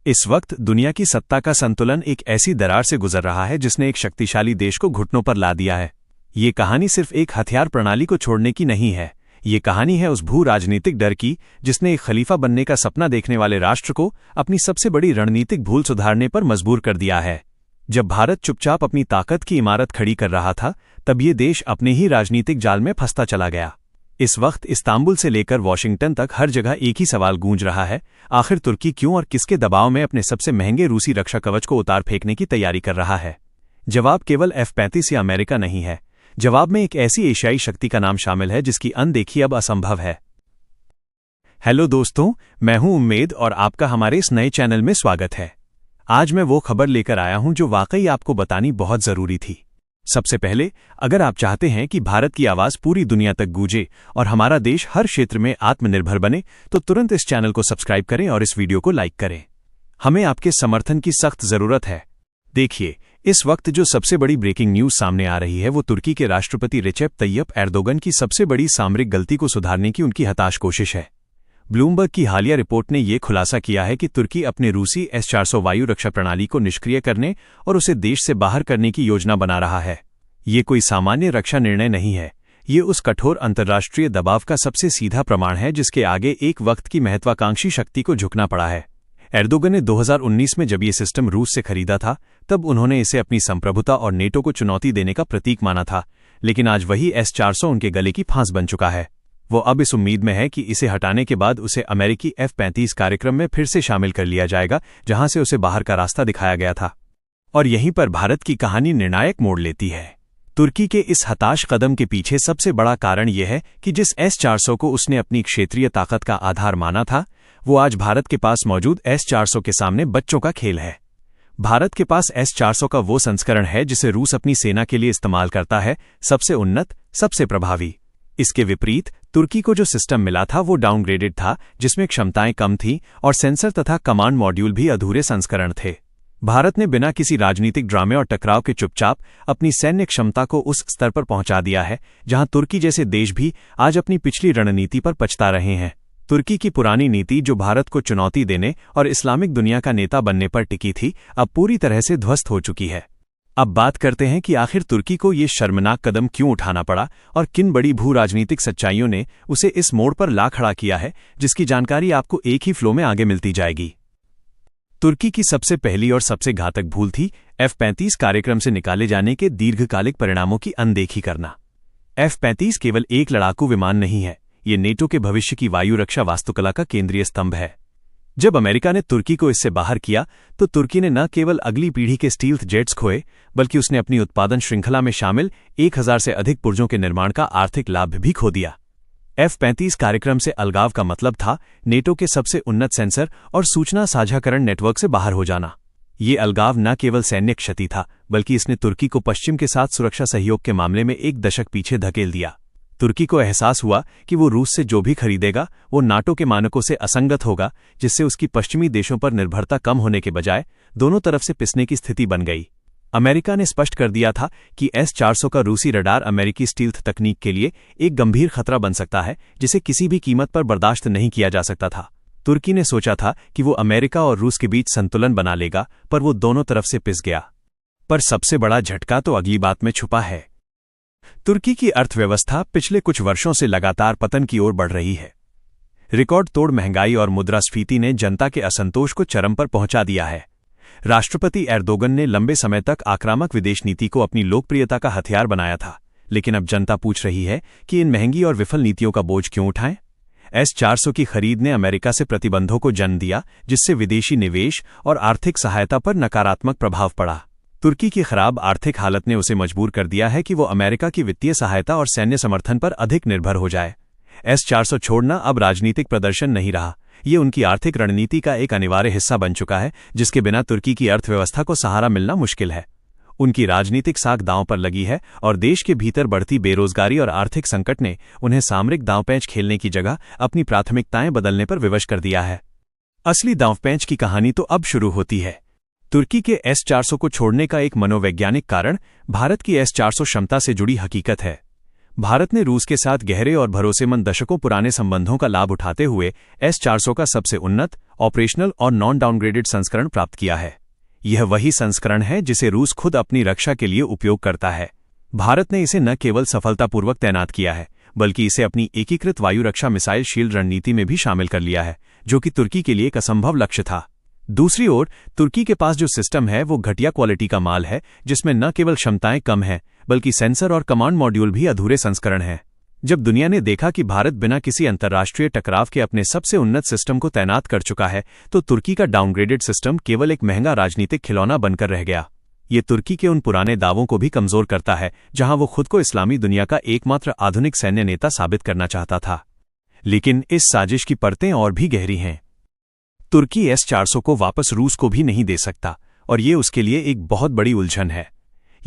इस वक्त दुनिया की सत्ता का संतुलन एक ऐसी दरार से गुजर रहा है जिसने एक शक्तिशाली देश को घुटनों पर ला दिया है। ये कहानी सिर्फ एक हथियार प्रणाली को छोड़ने की नहीं है, ये कहानी है उस भू राजनीतिक डर की जिसने एक खलीफा बनने का सपना देखने वाले राष्ट्र को अपनी सबसे बड़ी रणनीतिक भूल सुधारने पर मजबूर कर दिया है। जब भारत चुपचाप अपनी ताकत की इमारत खड़ी कर रहा था, तब ये देश अपने ही राजनीतिक जाल में फंसता चला गया। इस वक्त इस्तांबुल से लेकर वॉशिंगटन तक हर जगह एक ही सवाल गूंज रहा है, आखिर तुर्की क्यों और किसके दबाव में अपने सबसे महंगे रूसी रक्षा कवच को उतार फेंकने की तैयारी कर रहा है। जवाब केवल F-35 या अमेरिका नहीं है, जवाब में एक ऐसी एशियाई शक्ति का नाम शामिल है जिसकी अनदेखी अब असंभव है। हेलो दोस्तों, मैं हूं उम्मेद और आपका हमारे इस नए चैनल में स्वागत है। आज मैं वो खबर लेकर आया हूं जो वाकई आपको बतानी बहुत जरूरी थी। सबसे पहले, अगर आप चाहते हैं कि भारत की आवाज पूरी दुनिया तक गूंजे और हमारा देश हर क्षेत्र में आत्मनिर्भर बने, तो तुरंत इस चैनल को सब्सक्राइब करें और इस वीडियो को लाइक करें। हमें आपके समर्थन की सख्त जरूरत है। देखिए, इस वक्त जो सबसे बड़ी ब्रेकिंग न्यूज सामने आ रही है वो तुर्की के राष्ट्रपति रिसेप तय्यप एर्दोगन की सबसे बड़ी सामरिक गलती को सुधारने की उनकी हताश कोशिश है। ब्लूमबर्ग की हालिया रिपोर्ट ने यह खुलासा किया है कि तुर्की अपने रूसी S-400 वायु रक्षा प्रणाली को निष्क्रिय करने और उसे देश से बाहर करने की योजना बना रहा है। ये कोई सामान्य रक्षा निर्णय नहीं है, ये उस कठोर अंतर्राष्ट्रीय दबाव का सबसे सीधा प्रमाण है जिसके आगे एक वक्त की महत्वाकांक्षी शक्ति को झुकना पड़ा है। एर्दोगन ने 2019 में जब ये सिस्टम रूस से खरीदा था, तब उन्होंने इसे अपनी संप्रभुता और नेटो को चुनौती देने का प्रतीक माना था, लेकिन आज वही S-400 उनके गले की फांस बन चुका है। वो अब इस उम्मीद में है कि इसे हटाने के बाद उसे अमेरिकी F-35 कार्यक्रम में फिर से शामिल कर लिया जाएगा, जहां से उसे बाहर का रास्ता दिखाया गया था। और यहीं पर भारत की कहानी निर्णायक मोड़ लेती है। तुर्की के इस हताश कदम के पीछे सबसे बड़ा कारण यह है कि जिस S-400 को उसने अपनी क्षेत्रीय ताकत का आधार माना था, वो आज भारत के पास मौजूद S-400 के सामने बच्चों का खेल है। भारत के पास S-400 का वो संस्करण है जिसे रूस अपनी सेना के लिए इस्तेमाल करता है, सबसे उन्नत, सबसे प्रभावी। इसके विपरीत तुर्की को जो सिस्टम मिला था वो डाउनग्रेडेड था, जिसमें क्षमताएं कम थीं और सेंसर तथा कमांड मॉड्यूल भी अधूरे संस्करण थे। भारत ने बिना किसी राजनीतिक ड्रामे और टकराव के चुपचाप अपनी सैन्य क्षमता को उस स्तर पर पहुंचा दिया है जहां तुर्की जैसे देश भी आज अपनी पिछली रणनीति पर पछता रहे हैं। तुर्की की पुरानी नीति, जो भारत को चुनौती देने और इस्लामिक दुनिया का नेता बनने पर टिकी थी, अब पूरी तरह से ध्वस्त हो चुकी है। अब बात करते हैं कि आखिर तुर्की को ये शर्मनाक कदम क्यों उठाना पड़ा और किन बड़ी भू राजनीतिक सच्चाइयों ने उसे इस मोड़ पर ला खड़ा किया है, जिसकी जानकारी आपको एक ही फ्लो में आगे मिलती जाएगी। तुर्की की सबसे पहली और सबसे घातक भूल थी F-35 कार्यक्रम से निकाले जाने के दीर्घकालिक परिणामों की अनदेखी करना। F-35 केवल एक लड़ाकू विमान नहीं है, ये नेटो के भविष्य की वायु रक्षा वास्तुकला का केंद्रीय स्तंभ है। जब अमेरिका ने तुर्की को इससे बाहर किया, तो तुर्की ने न केवल अगली पीढ़ी के स्टील्थ जेट्स खोए, बल्कि उसने अपनी उत्पादन श्रृंखला में शामिल 1000 से अधिक पुर्जों के निर्माण का आर्थिक लाभ भी खो दिया। F-35 कार्यक्रम से अलगाव का मतलब था नेटो के सबसे उन्नत सेंसर और सूचना साझाकरण नेटवर्क से बाहर हो जाना। ये अलगाव न केवल सैन्य क्षति था, बल्कि इसने तुर्की को पश्चिम के साथ सुरक्षा सहयोग के मामले में एक दशक पीछे धकेल दिया। तुर्की को एहसास हुआ कि वो रूस से जो भी खरीदेगा वो नाटो के मानकों से असंगत होगा, जिससे उसकी पश्चिमी देशों पर निर्भरता कम होने के बजाय दोनों तरफ से पिसने की स्थिति बन गई। अमेरिका ने स्पष्ट कर दिया था कि S-400 का रूसी रडार अमेरिकी स्टील्थ तकनीक के लिए एक गंभीर खतरा बन सकता है, जिसे किसी भी कीमत पर बर्दाश्त नहीं किया जा सकता था। तुर्की ने सोचा था कि वो अमेरिका और रूस के बीच संतुलन बना लेगा, पर वो दोनों तरफ से पिस गया। पर सबसे बड़ा झटका तो अगली बात में छुपा है। तुर्की की अर्थव्यवस्था पिछले कुछ वर्षों से लगातार पतन की ओर बढ़ रही है। रिकॉर्ड तोड़ महंगाई और मुद्रास्फीति ने जनता के असंतोष को चरम पर पहुंचा दिया है। राष्ट्रपति एर्दोगन ने लंबे समय तक आक्रामक विदेश नीति को अपनी लोकप्रियता का हथियार बनाया था, लेकिन अब जनता पूछ रही है कि इन महंगी और विफल नीतियों का बोझ क्यों उठाएं। S-400 की खरीद ने अमेरिका से प्रतिबंधों को जन्म दिया, जिससे विदेशी निवेश और आर्थिक सहायता पर नकारात्मक प्रभाव पड़ा। तुर्की की खराब आर्थिक हालत ने उसे मजबूर कर दिया है कि वो अमेरिका की वित्तीय सहायता और सैन्य समर्थन पर अधिक निर्भर हो जाए। S-400 छोड़ना अब राजनीतिक प्रदर्शन नहीं रहा, ये उनकी आर्थिक रणनीति का एक अनिवार्य हिस्सा बन चुका है, जिसके बिना तुर्की की अर्थव्यवस्था को सहारा मिलना मुश्किल है। उनकी राजनीतिक साख दांव पर लगी है और देश के भीतर बढ़ती बेरोजगारी और आर्थिक संकट ने उन्हें सामरिक दांवपेंच खेलने की जगह अपनी प्राथमिकताएं बदलने पर विवश कर दिया है। असली दांवपेंच की कहानी तो अब शुरू होती है। तुर्की के S-400 को छोड़ने का एक मनोवैज्ञानिक कारण भारत की S-400 क्षमता से जुड़ी हकीकत है। भारत ने रूस के साथ गहरे और भरोसेमंद दशकों पुराने संबंधों का लाभ उठाते हुए S-400 का सबसे उन्नत, ऑपरेशनल और नॉन डाउनग्रेडेड संस्करण प्राप्त किया है। यह वही संस्करण है जिसे रूस खुद अपनी रक्षा के लिए उपयोग करता है। भारत ने इसे न केवल सफलतापूर्वक तैनात किया है, बल्कि इसे अपनी एकीकृत वायु रक्षा मिसाइल शील्ड रणनीति में भी शामिल कर लिया है, जो कि तुर्की के लिए एक असंभव लक्ष्य था। दूसरी ओर तुर्की के पास जो सिस्टम है वो घटिया क्वालिटी का माल है, जिसमें न केवल क्षमताएं कम हैं, बल्कि सेंसर और कमांड मॉड्यूल भी अधूरे संस्करण हैं। जब दुनिया ने देखा कि भारत बिना किसी अंतर्राष्ट्रीय टकराव के अपने सबसे उन्नत सिस्टम को तैनात कर चुका है, तो तुर्की का डाउनग्रेडेड सिस्टम केवल एक महंगा राजनीतिक खिलौना बनकर रह गया। ये तुर्की के उन पुराने दावों को भी कमजोर करता है जहां वो खुद को इस्लामी दुनिया का एकमात्र आधुनिक सैन्य नेता साबित करना चाहता था। लेकिन इस साजिश की परतें और भी गहरी हैं। तुर्की S-400 को वापस रूस को भी नहीं दे सकता, और ये उसके लिए एक बहुत बड़ी उलझन है।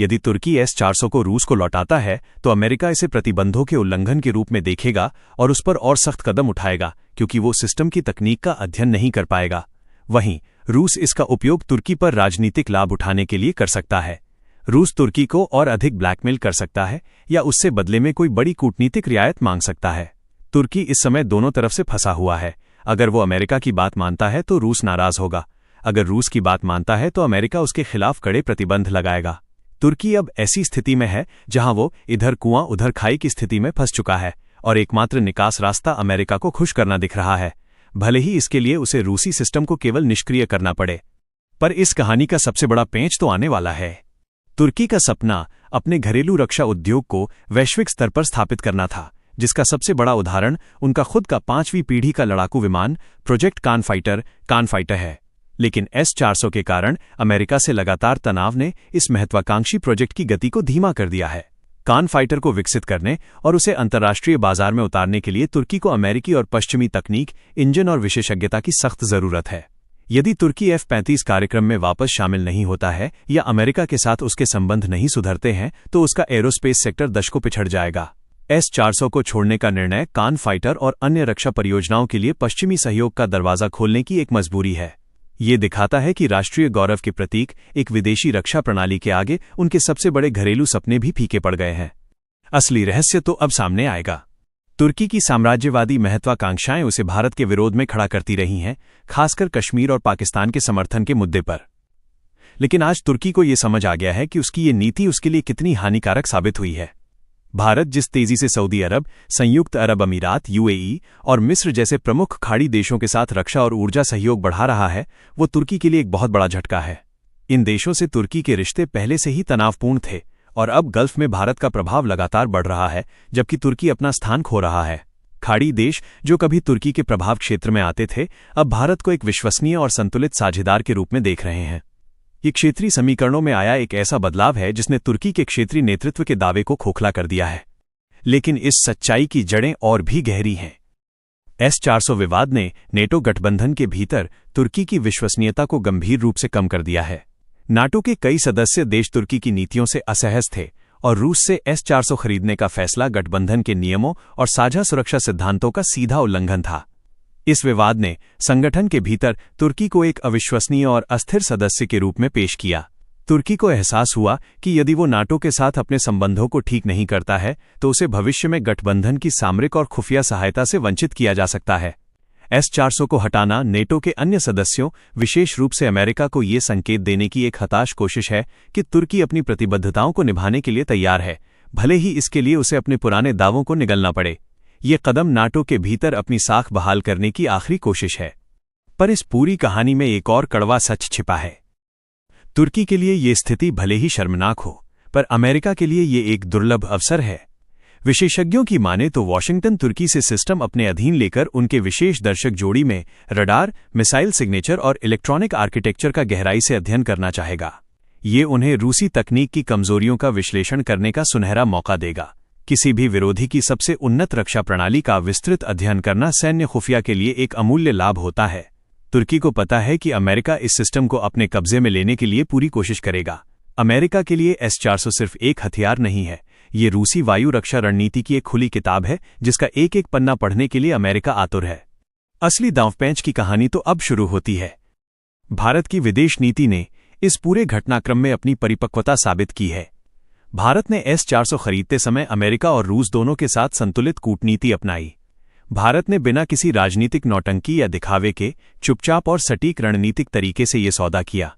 यदि तुर्की S-400 को रूस को लौटाता है तो अमेरिका इसे प्रतिबंधों के उल्लंघन के रूप में देखेगा और उस पर और सख्त कदम उठाएगा, क्योंकि वो सिस्टम की तकनीक का अध्ययन नहीं कर पाएगा। वहीं रूस इसका उपयोग तुर्की पर राजनीतिक लाभ उठाने के लिए कर सकता है। रूस तुर्की को और अधिक ब्लैकमेल कर सकता है या उससे बदले में कोई बड़ी कूटनीतिक रियायत मांग सकता है। तुर्की इस समय दोनों तरफ से फंसा हुआ है। अगर वो अमेरिका की बात मानता है तो रूस नाराज होगा, अगर रूस की बात मानता है तो अमेरिका उसके खिलाफ कड़े प्रतिबंध लगाएगा। तुर्की अब ऐसी स्थिति में है जहां वो इधर कुआं उधर खाई की स्थिति में फंस चुका है, और एकमात्र निकास रास्ता अमेरिका को खुश करना दिख रहा है, भले ही इसके लिए उसे रूसी सिस्टम को केवल निष्क्रिय करना पड़े। पर इस कहानी का सबसे बड़ा पेंच तो आने वाला है। तुर्की का सपना अपने घरेलू रक्षा उद्योग को वैश्विक स्तर पर स्थापित करना था, जिसका सबसे बड़ा उदाहरण उनका खुद का 5वीं पीढ़ी का लड़ाकू विमान प्रोजेक्ट कान फाइटर है। लेकिन S-400 के कारण अमेरिका से लगातार तनाव ने इस महत्वाकांक्षी प्रोजेक्ट की गति को धीमा कर दिया है। कान फाइटर को विकसित करने और उसे अंतर्राष्ट्रीय बाजार में उतारने के लिए तुर्की को अमेरिकी और पश्चिमी तकनीक, इंजन और विशेषज्ञता की सख्त जरूरत है। यदि तुर्की F-35 कार्यक्रम में वापस शामिल नहीं होता है या अमेरिका के साथ उसके संबंध नहीं सुधरते हैं, तो उसका एरोस्पेस सेक्टर दशकों पिछड़ जाएगा। S-400 को छोड़ने का निर्णय कान फाइटर और अन्य रक्षा परियोजनाओं के लिए पश्चिमी सहयोग का दरवाजा खोलने की एक मजबूरी है। ये दिखाता है कि राष्ट्रीय गौरव के प्रतीक एक विदेशी रक्षा प्रणाली के आगे उनके सबसे बड़े घरेलू सपने भी फीके पड़ गए हैं। असली रहस्य तो अब सामने आएगा। तुर्की की साम्राज्यवादी महत्वाकांक्षाएं उसे भारत के विरोध में खड़ा करती रही हैं, खासकर कश्मीर और पाकिस्तान के समर्थन के मुद्दे पर। लेकिन आज तुर्की को ये समझ आ गया है कि उसकी ये नीति उसके लिए कितनी हानिकारक साबित हुई है। भारत जिस तेजी से सऊदी अरब, संयुक्त अरब अमीरात UAE और मिस्र जैसे प्रमुख खाड़ी देशों के साथ रक्षा और ऊर्जा सहयोग बढ़ा रहा है, वो तुर्की के लिए एक बहुत बड़ा झटका है। इन देशों से तुर्की के रिश्ते पहले से ही तनावपूर्ण थे, और अब गल्फ में भारत का प्रभाव लगातार बढ़ रहा है, जबकि तुर्की अपना स्थान खो रहा है। खाड़ी देश जो कभी तुर्की के प्रभाव क्षेत्र में आते थे, अब भारत को एक विश्वसनीय और संतुलित साझेदार के रूप में देख रहे हैं। ये क्षेत्रीय समीकरणों में आया एक ऐसा बदलाव है जिसने तुर्की के क्षेत्रीय नेतृत्व के दावे को खोखला कर दिया है। लेकिन इस सच्चाई की जड़ें और भी गहरी हैं। S-400 विवाद ने नेटो गठबंधन के भीतर तुर्की की विश्वसनीयता को गंभीर रूप से कम कर दिया है। नाटो के कई सदस्य देश तुर्की की नीतियों से असहज थे, और रूस से S-400 खरीदने का फैसला गठबंधन के नियमों और साझा सुरक्षा सिद्धांतों का सीधा उल्लंघन था। इस विवाद ने संगठन के भीतर तुर्की को एक अविश्वसनीय और अस्थिर सदस्य के रूप में पेश किया। तुर्की को एहसास हुआ कि यदि वो नाटो के साथ अपने संबंधों को ठीक नहीं करता है, तो उसे भविष्य में गठबंधन की सामरिक और खुफिया सहायता से वंचित किया जा सकता है। S-400 को हटाना नेटो के अन्य सदस्यों, विशेष रूप से अमेरिका को ये संकेत देने की एक हताश कोशिश है कि तुर्की अपनी प्रतिबद्धताओं को निभाने के लिए तैयार है, भले ही इसके लिए उसे अपने पुराने दावों को निगलना पड़े। ये कदम नाटो के भीतर अपनी साख बहाल करने की आखिरी कोशिश है। पर इस पूरी कहानी में एक और कड़वा सच छिपा है। तुर्की के लिए ये स्थिति भले ही शर्मनाक हो, पर अमेरिका के लिए ये एक दुर्लभ अवसर है। विशेषज्ञों की माने तो वॉशिंगटन तुर्की से सिस्टम अपने अधीन लेकर उनके विशेष दर्शक जोड़ी में रडार, मिसाइल सिग्नेचर और इलेक्ट्रॉनिक आर्किटेक्चर का गहराई से अध्ययन करना चाहेगा। ये उन्हें रूसी तकनीक की कमजोरियों का विश्लेषण करने का सुनहरा मौका देगा। किसी भी विरोधी की सबसे उन्नत रक्षा प्रणाली का विस्तृत अध्ययन करना सैन्य खुफिया के लिए एक अमूल्य लाभ होता है। तुर्की को पता है कि अमेरिका इस सिस्टम को अपने कब्जे में लेने के लिए पूरी कोशिश करेगा। अमेरिका के लिए S-400 सिर्फ एक हथियार नहीं है, ये रूसी वायु रक्षा रणनीति की एक खुली किताब है जिसका एक एक पन्ना पढ़ने के लिए अमेरिका आतुर है। असली दांवपेंच की कहानी तो अब शुरू होती है। भारत की विदेश नीति ने इस पूरे घटनाक्रम में अपनी परिपक्वता साबित की है। भारत ने S-400 खरीदते समय अमेरिका और रूस दोनों के साथ संतुलित कूटनीति अपनाई। भारत ने बिना किसी राजनीतिक नौटंकी या दिखावे के चुपचाप और सटीक रणनीतिक तरीके से ये सौदा किया।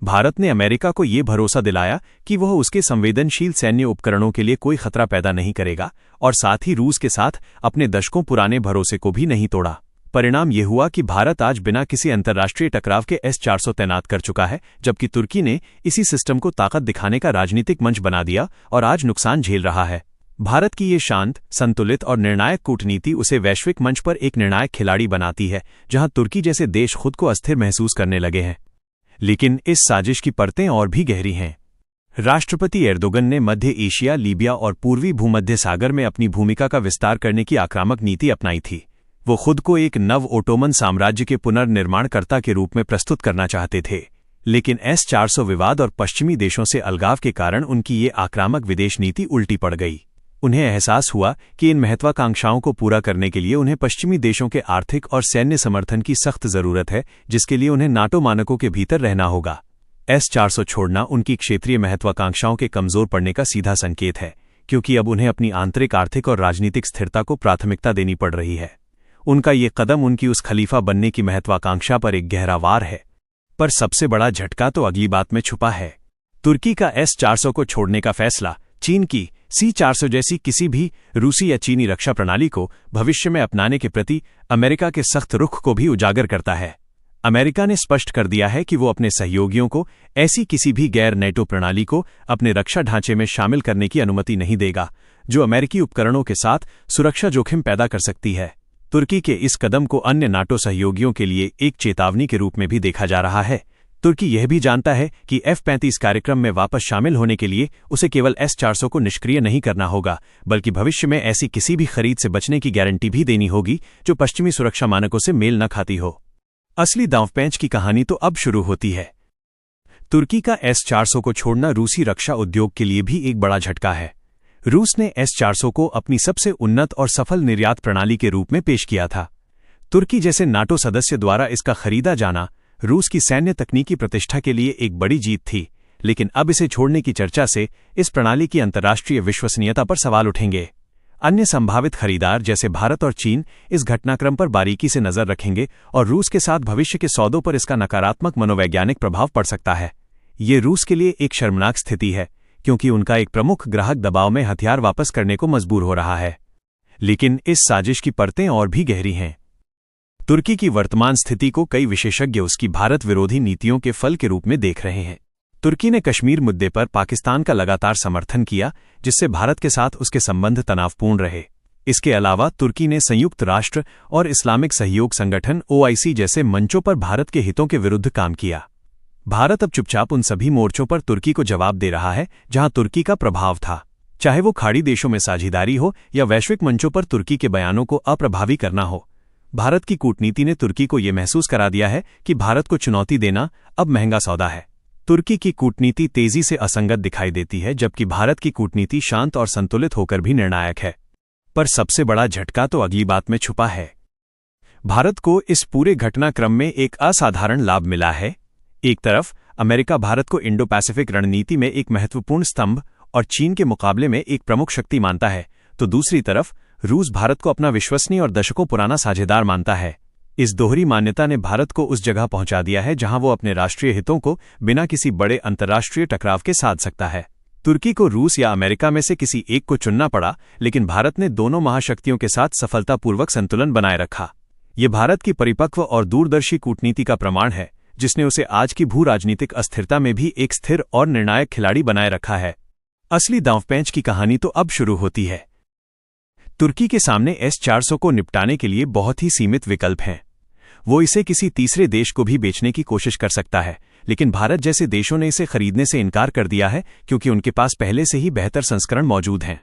भारत ने अमेरिका को ये भरोसा दिलाया कि वह उसके संवेदनशील सैन्य उपकरणों के लिए कोई खतरा पैदा नहीं करेगा, और साथ ही रूस के साथ अपने दशकों पुराने भरोसे को भी नहीं तोड़ा। परिणाम ये हुआ कि भारत आज बिना किसी अंतर्राष्ट्रीय टकराव के S-400 तैनात कर चुका है, जबकि तुर्की ने इसी सिस्टम को ताकत दिखाने का राजनीतिक मंच बना दिया और आज नुकसान झेल रहा है। भारत की ये शांत, संतुलित और निर्णायक कूटनीति उसे वैश्विक मंच पर एक निर्णायक खिलाड़ी बनाती है, जहां तुर्की जैसे देश खुद को अस्थिर महसूस करने लगे हैं। लेकिन इस साजिश की परतें और भी गहरी हैं। राष्ट्रपति एर्दोगन ने मध्य एशिया, लीबिया और पूर्वी भूमध्य सागर में अपनी भूमिका का विस्तार करने की आक्रामक नीति अपनाई थी। वो खुद को एक नव ओटोमन साम्राज्य के पुनर्निर्माणकर्ता के रूप में प्रस्तुत करना चाहते थे, लेकिन S-400 विवाद और पश्चिमी देशों से अलगाव के कारण उनकी ये आक्रामक विदेश नीति उल्टी पड़ गई। उन्हें एहसास हुआ कि इन महत्वाकांक्षाओं को पूरा करने के लिए उन्हें पश्चिमी देशों के आर्थिक और सैन्य समर्थन की सख्त जरूरत है, जिसके लिए उन्हें नाटो मानकों के भीतर रहना होगा। S-400 छोड़ना उनकी क्षेत्रीय महत्वाकांक्षाओं के कमजोर पड़ने का सीधा संकेत है, क्योंकि अब उन्हें अपनी आंतरिक आर्थिक और राजनीतिक स्थिरता को प्राथमिकता देनी पड़ रही है। उनका ये कदम उनकी उस खलीफा बनने की महत्वाकांक्षा पर एक गहरा वार है। पर सबसे बड़ा झटका तो अगली बात में छुपा है। तुर्की का S-400 को छोड़ने का फैसला चीन की C-400 जैसी किसी भी रूसी या चीनी रक्षा प्रणाली को भविष्य में अपनाने के प्रति अमेरिका के सख्त रुख को भी उजागर करता है। अमेरिका ने स्पष्ट कर दिया है कि वो अपने सहयोगियों को ऐसी किसी भी गैर नेटो प्रणाली को अपने रक्षा ढांचे में शामिल करने की अनुमति नहीं देगा, जो अमेरिकी उपकरणों के साथ सुरक्षा जोखिम पैदा कर सकती है। तुर्की के इस कदम को अन्य नाटो सहयोगियों के लिए एक चेतावनी के रूप में भी देखा जा रहा है। तुर्की यह भी जानता है कि F-35 कार्यक्रम में वापस शामिल होने के लिए उसे केवल S-400 को निष्क्रिय नहीं करना होगा, बल्कि भविष्य में ऐसी किसी भी खरीद से बचने की गारंटी भी देनी होगी जो पश्चिमी सुरक्षा मानकों से मेल न खाती हो। असली दांवपेंच की कहानी तो अब शुरू होती है। तुर्की का S-400 को छोड़ना रूसी रक्षा उद्योग के लिए भी एक बड़ा झटका है। रूस ने S-400 को अपनी सबसे उन्नत और सफल निर्यात प्रणाली के रूप में पेश किया था। तुर्की जैसे नाटो सदस्य द्वारा इसका खरीदा जाना रूस की सैन्य तकनीकी प्रतिष्ठा के लिए एक बड़ी जीत थी, लेकिन अब इसे छोड़ने की चर्चा से इस प्रणाली की अंतर्राष्ट्रीय विश्वसनीयता पर सवाल उठेंगे। अन्य संभावित खरीदार जैसे भारत और चीन इस घटनाक्रम पर बारीकी से नजर रखेंगे और रूस के साथ भविष्य के सौदों पर इसका नकारात्मक मनोवैज्ञानिक प्रभाव पड़ सकता है। ये रूस के लिए एक शर्मनाक स्थिति है, क्योंकि उनका एक प्रमुख ग्राहक दबाव में हथियार वापस करने को मजबूर हो रहा है। लेकिन इस साजिश की परतें और भी गहरी हैं। तुर्की की वर्तमान स्थिति को कई विशेषज्ञ उसकी भारत विरोधी नीतियों के फल के रूप में देख रहे हैं। तुर्की ने कश्मीर मुद्दे पर पाकिस्तान का लगातार समर्थन किया, जिससे भारत के साथ उसके संबंध तनावपूर्ण रहे। इसके अलावा तुर्की ने संयुक्त राष्ट्र और इस्लामिक सहयोग संगठन OIC जैसे मंचों पर भारत के हितों के विरुद्ध काम किया। भारत अब चुपचाप उन सभी मोर्चों पर तुर्की को जवाब दे रहा है जहां तुर्की का प्रभाव था, चाहे वो खाड़ी देशों में साझेदारी हो या वैश्विक मंचों पर तुर्की के बयानों को अप्रभावी करना हो। भारत की कूटनीति ने तुर्की को ये महसूस करा दिया है कि भारत को चुनौती देना अब महंगा सौदा है। तुर्की की कूटनीति तेजी से असंगत दिखाई देती है, जबकि भारत की कूटनीति शांत और संतुलित होकर भी निर्णायक है। पर सबसे बड़ा झटका तो अगली बात में छुपा है। भारत को इस पूरे घटनाक्रम में एक असाधारण लाभ मिला है। एक तरफ अमेरिका भारत को इंडो पैसिफिक रणनीति में एक महत्वपूर्ण स्तंभ और चीन के मुकाबले में एक प्रमुख शक्ति मानता है, तो दूसरी तरफ रूस भारत को अपना विश्वसनीय और दशकों पुराना साझेदार मानता है। इस दोहरी मान्यता ने भारत को उस जगह पहुंचा दिया है जहां वो अपने राष्ट्रीय हितों को बिना किसी बड़े अंतर्राष्ट्रीय टकराव के साध सकता है। तुर्की को रूस या अमेरिका में से किसी एक को चुनना पड़ा, लेकिन भारत ने दोनों महाशक्तियों के साथ सफलतापूर्वक संतुलन बनाए रखा। ये भारत की परिपक्व और दूरदर्शी कूटनीति का प्रमाण है, जिसने उसे आज की भू राजनीतिक अस्थिरता में भी एक स्थिर और निर्णायक खिलाड़ी बनाए रखा है। असली दांवपेंच की कहानी तो अब शुरू होती है। तुर्की के सामने S-400 को निपटाने के लिए बहुत ही सीमित विकल्प हैं। वो इसे किसी तीसरे देश को भी बेचने की कोशिश कर सकता है, लेकिन भारत जैसे देशों ने इसे खरीदने से इनकार कर दिया है, क्योंकि उनके पास पहले से ही बेहतर संस्करण मौजूद हैं।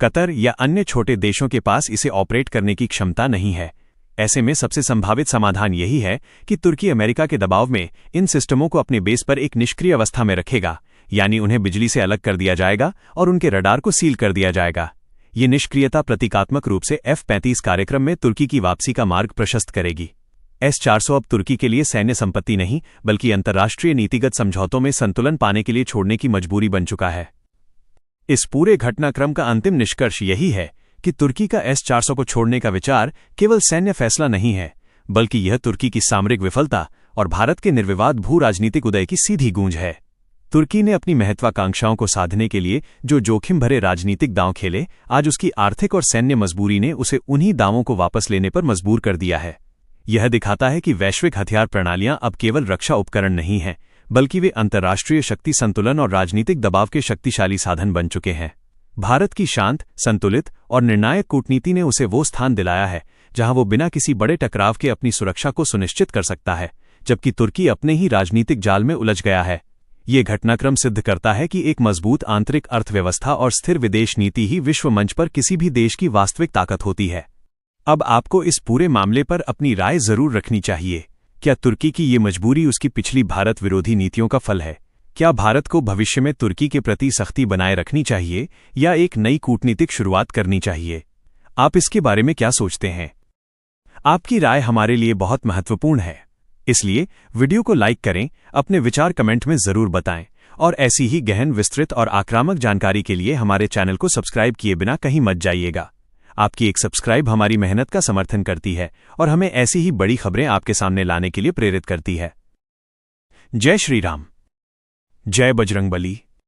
कतर या अन्य छोटे देशों के पास इसे ऑपरेट करने की क्षमता नहीं है। ऐसे में सबसे संभावित समाधान यही है कि तुर्की अमेरिका के दबाव में इन सिस्टमों को अपने बेस पर एक निष्क्रिय अवस्था में रखेगा, यानी उन्हें बिजली से अलग कर दिया जाएगा और उनके रडार को सील कर दिया जाएगा। ये निष्क्रियता प्रतीकात्मक रूप से F-35 कार्यक्रम में तुर्की की वापसी का मार्ग प्रशस्त करेगी। S-400 अब तुर्की के लिए सैन्य संपत्ति नहीं, बल्कि अंतर्राष्ट्रीय नीतिगत समझौतों में संतुलन पाने के लिए छोड़ने की मजबूरी बन चुका है। इस पूरे घटनाक्रम का अंतिम निष्कर्ष यही है कि तुर्की का S-400 को छोड़ने का विचार केवल सैन्य फैसला नहीं है, बल्कि यह तुर्की की सामरिक विफलता और भारत के निर्विवाद भू राजनीतिक उदय की सीधी गूंज है। तुर्की ने अपनी महत्वाकांक्षाओं को साधने के लिए जो जोखिम भरे राजनीतिक दांव खेले, आज उसकी आर्थिक और सैन्य मजबूरी ने उसे उन्हीं दावों को वापस लेने पर मजबूर कर दिया है। यह दिखाता है कि वैश्विक हथियार प्रणालियां अब केवल रक्षा उपकरण नहीं हैं, बल्कि वे अंतर्राष्ट्रीय शक्ति संतुलन और राजनीतिक दबाव के शक्तिशाली साधन बन चुके हैं। भारत की शांत, संतुलित और निर्णायक कूटनीति ने उसे वो स्थान दिलाया है जहां वो बिना किसी बड़े टकराव के अपनी सुरक्षा को सुनिश्चित कर सकता है, जबकि तुर्की अपने ही राजनीतिक जाल में उलझ गया है। ये घटनाक्रम सिद्ध करता है कि एक मजबूत आंतरिक अर्थव्यवस्था और स्थिर विदेश नीति ही विश्व मंच पर किसी भी देश की वास्तविक ताकत होती है। अब आपको इस पूरे मामले पर अपनी राय जरूर रखनी चाहिए। क्या तुर्की की ये मजबूरी उसकी पिछली भारत विरोधी नीतियों का फल है? क्या भारत को भविष्य में तुर्की के प्रति सख्ती बनाए रखनी चाहिए या एक नई कूटनीतिक शुरुआत करनी चाहिए? आप इसके बारे में क्या सोचते हैं? आपकी राय हमारे लिए बहुत महत्वपूर्ण है, इसलिए वीडियो को लाइक करें, अपने विचार कमेंट में जरूर बताएं और ऐसी ही गहन, विस्तृत और आक्रामक जानकारी के लिए हमारे चैनल को सब्सक्राइब किए बिना कहीं मत जाइएगा। आपकी एक सब्सक्राइब हमारी मेहनत का समर्थन करती है और हमें ऐसी ही बड़ी खबरें आपके सामने लाने के लिए प्रेरित करती है। जय श्री राम, जय बजरंगबली।